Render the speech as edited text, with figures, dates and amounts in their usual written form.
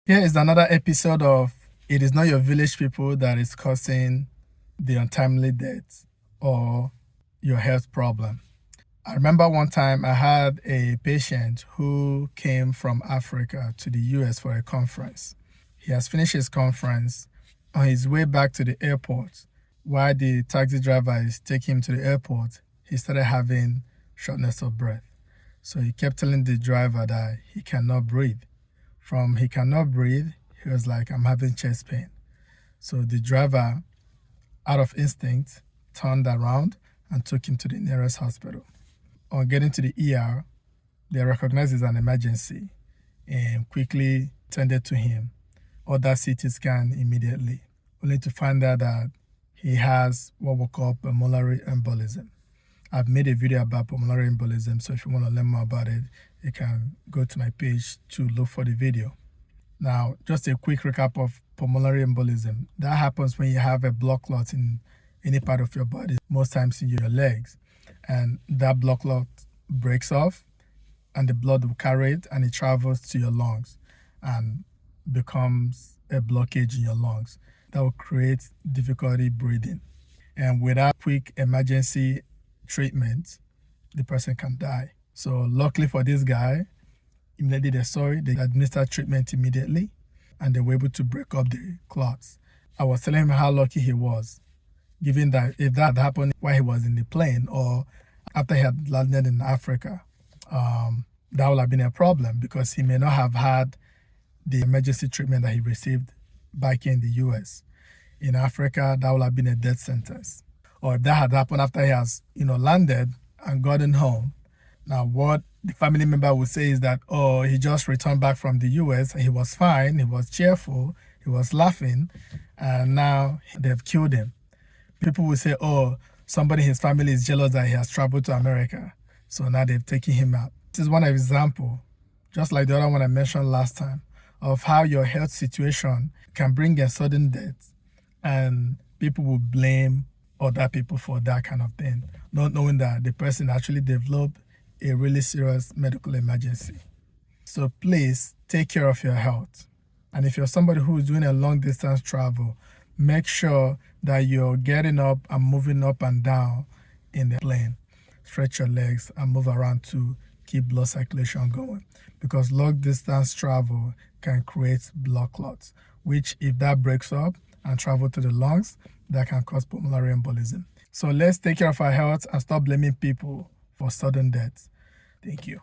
Here is another episode of It Is Not Your Village People That Is Causing the Untimely Death or Your Health Problem. I remember one time I had a patient who came from Africa to the US for a conference. He has finished his conference. On his way back to the airport, while the taxi driver is taking him to the airport, he started having shortness of breath. So he kept telling the driver that he cannot breathe. From he cannot breathe, he was like, I'm having chest pain. So the driver, out of instinct, turned around and took him to the nearest hospital. On getting to the ER, they recognized it as an emergency and quickly tended to him. Ordered CT scan immediately, only to find out that he has what we call pulmonary embolism. I've made a video about pulmonary embolism, so if you want to learn more about it, you can go to my page to look for the video. Now, just a quick recap of pulmonary embolism. That happens when you have a blood clot in any part of your body, most times in your legs. And that blood clot breaks off, and the blood will carry it, and it travels to your lungs and becomes a blockage in your lungs. That will create difficulty breathing. And without quick emergency treatment, the person can die. So luckily for this guy, immediately they administered treatment immediately, and they were able to break up the clots. I was telling him how lucky he was, given that if that happened while he was in the plane or after he had landed in Africa, that would have been a problem because he may not have had the emergency treatment that he received back in the US. In Africa, that would have been a death sentence. Or if that had happened after he has, landed and gotten home, now what the family member would say is that, oh, he just returned back from the US and he was fine, he was cheerful, he was laughing, and now they've killed him. People will say, oh, somebody in his family is jealous that he has traveled to America, so now they've taken him out. This is one example, just like the other one I mentioned last time, of how your health situation can bring a sudden death, and people will blame other people for that kind of thing, not knowing that the person actually developed a really serious medical emergency. So please take care of your health. And if you're somebody who is doing a long distance travel, make sure that you're getting up and moving up and down in the plane. Stretch your legs and move around to keep blood circulation going, because long distance travel can create blood clots, which if that breaks up and travel to the lungs, that can cause pulmonary embolism. So let's take care of our health and stop blaming people for sudden death. Thank you.